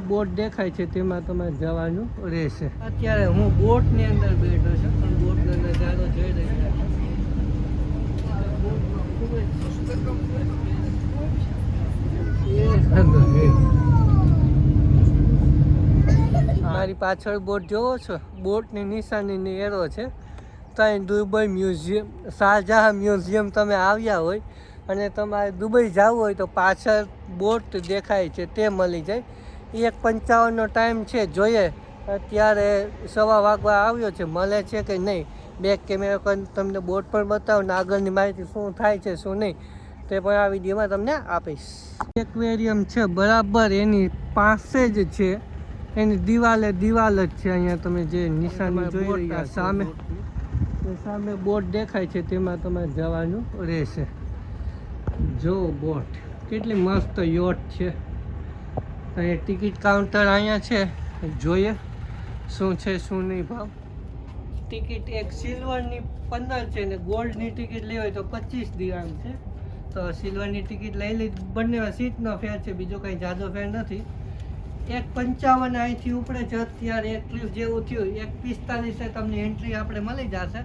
Boat દેખાય છે તેમાં તમારે જવાનું રહેશે. અત્યારે હું બોટની અંદર બેઠો છું પણ બોટનો નજારો જોઈ રહ્યા છું. મારી પાછળ બોટ જોવો છો, બોટની નિશાનીની એરો છે. ત્યાં દુબઈ મ્યુઝિયમ, શાહજહાં મ્યુઝિયમ તમે આવ્યા હોય અને તમારે દુબઈ જવું હોય તો પાછળ બોટ દેખાય છે તે મળી જાય. 1:55નો ટાઈમ છે, જોઈએ અત્યારે 1:15 વાગવા આવ્યો છે, મળે છે કે નહીં. બેક કેમેરા કરીને તમને બોટ પણ બતાવું ને આગળની માહિતી શું થાય છે શું નહીં તે પણ આ વિડીયોમાં તમને આપીશ. એક્વેરિયમ છે બરાબર એની પાસે જ છે, એની દિવાલ જ છે. અહીંયા તમે જે નિશાની જોઈ રહ્યા સામે બોટ દેખાય છે તેમાં તમારે જવાનું રહેશે. જો બોટ કેટલી મસ્ત યોટ છે. અહીંયા ટિકિટ કાઉન્ટર અહીંયા છે, જોઈએ શું છે શું નહીં ભાવ. ટિકિટ એક સિલ્વરની 15 છે ને ગોલ્ડની ટિકિટ લેવી હોય તો 25 દિરામ છે. તો સિલ્વરની ટિકિટ લઈ લીધી. બંને સીટનો ફેર છે, બીજો કંઈ જાજો ફેર નથી. 1:55 અહીંથી ઉપડે છે અત્યારે 1:30 જેવું થયું. 1:45 તમને એન્ટ્રી આપણે મળી જશે.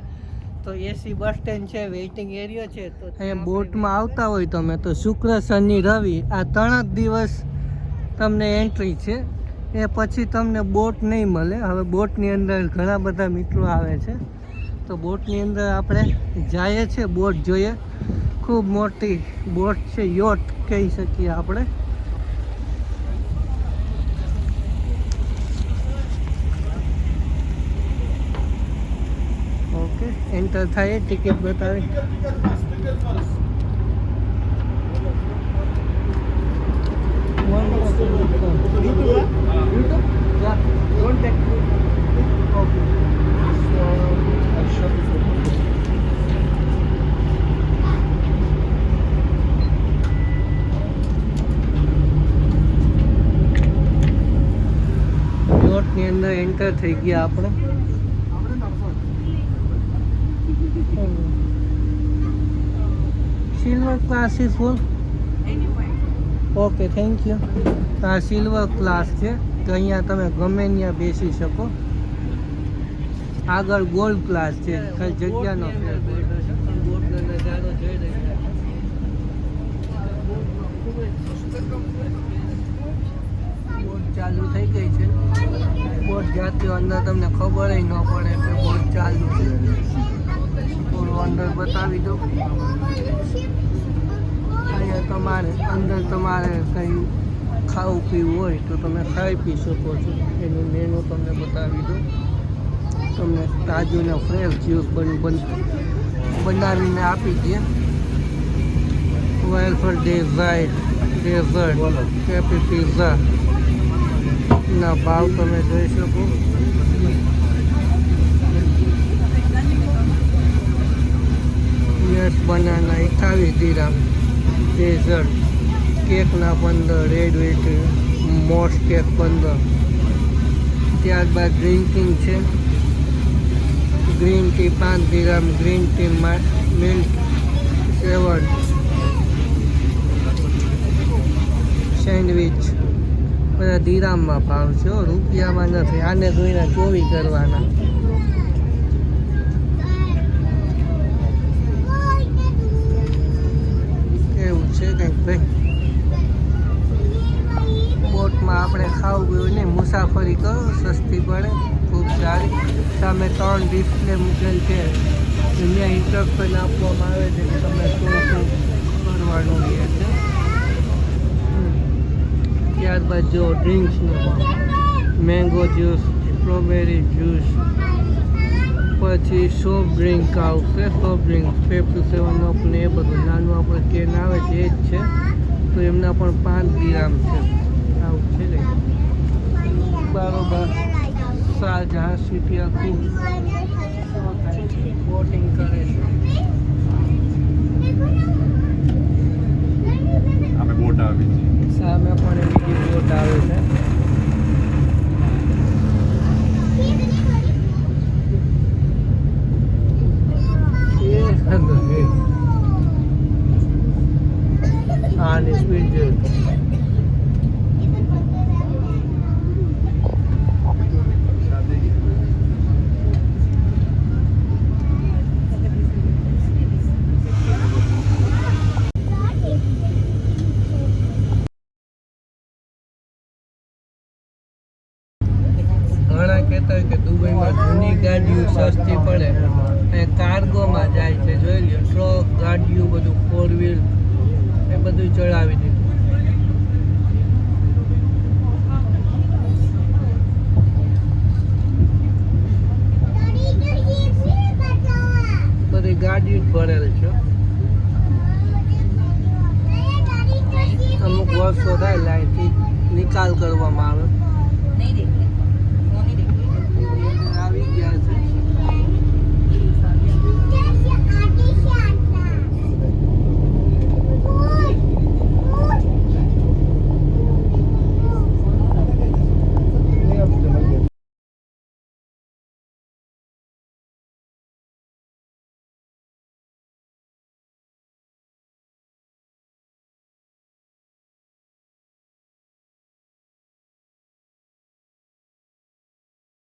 તો એસી બસ સ્ટેન્ડ છે, વેઇટિંગ એરિયો છે. તો અહીંયા બોટમાં આવતા હોય તમે તો શુક્ર, શનિ, રવિ આ 3 જ દિવસ તમને એન્ટ્રી છે. એ પછી તમને બોટ નહીં મળે. હવે બોટની અંદર ઘણા બધા મિત્રો આવે છે તો બોટની અંદર આપણે જઈએ છીએ. બોટ જોઈએ, ખૂબ મોટી બોટ છે, યોટ કહી શકીએ આપણે. ઓકે, એન્ટર થાય, ટિકિટ બતાવી. યોટની અંદર એન્ટર થઈ ગયા આપણે. Silver class is full. Okay, thank you. આ સિલ્વર ક્લાસ છે તો અહીંયા તમે ગમે ત્યાં બેસી શકો. આગળ ગોલ્ડ ક્લાસ છે, કઈ જગ્યાનો ફેર. બોટનો નજારો જોઈ રહ્યા બોટ ચાલુ થઈ ગઈ છે. બોટ જાતી અંદર તમને ખબર ન પડે કે બોટ ચાલુ છે. થોડું અંદર બતાવી દો. અહીંયા તમારે અંદર તમારે કંઈ ખાવું પીવું હોય તો તમે ખાઈ પી શકો છો. એનું મેનુ તમને બતાવી દો. તમને તાજું ને ફ્રેશ જ્યુસ બનાવીને આપી દે. વેલફર ડેઝર્ટ કેફી પિઝા ના ભાવ તમે જોઈ શકો. Yes banana 28 dirham. ડેઝર્ટ કેકના 15, રેડ વેટ મોસ કેક 15. ત્યારબાદ ડ્રિંકિંગ છે, green tea 5 dirham, green tea milk 7. Sandwich બધા દિરામમાં ભાવ છે, રૂપિયામાં નથી. આને જોઈને 24 કરવાના. એવું છે કંઈક ભાઈ. બોટમાં આપણે ખાવું પીવું નહીં, મુસાફરી કરો, સસ્તી પડે, ખૂબ સારી. સામે 3 ડિસ્પ્લે મૂકેલ છે, ત્યાં ઇન્સ્ટ્રક્શન આપવામાં આવે છે કે તમે શું કરવાનું રહે છે. ત્યારબાદ જો ડ્રિંક્સનો મેંગો જ્યુસ, સ્ટ્રોબેરી જ્યુસ, પછી સોફ્ટ ડ્રિંક આવશે. સોફ્ટ ડ્રિંક પેપ્સી 7 અપ ને એ બધું નાનું આપણે કેન આવે છે એ જ છે. તો એમના પણ 5 દિરામ છે. આવું છે ને બરોબર. શાહજહાં સિટી આખું બોટિંગ કરે છે. બોટ આવી છે સામે પણ બીજી બોટ આવે છે. આની સ્પીડ ઘણા કહેતા હોય કે દુબઈમાં જૂની ગાડીઓ સસ્તી પડે એ કાર્ગોમાં જાય છે જોઈ લો ટ્રક ગાડીઓ બધું 4 વ્હીલ એ બધું ચડાવી દીધું બધી ગાડી જ ભરેલ છે અમુક વર્ષો થાય લાઈનથી નિકાલ કરવામાં આવે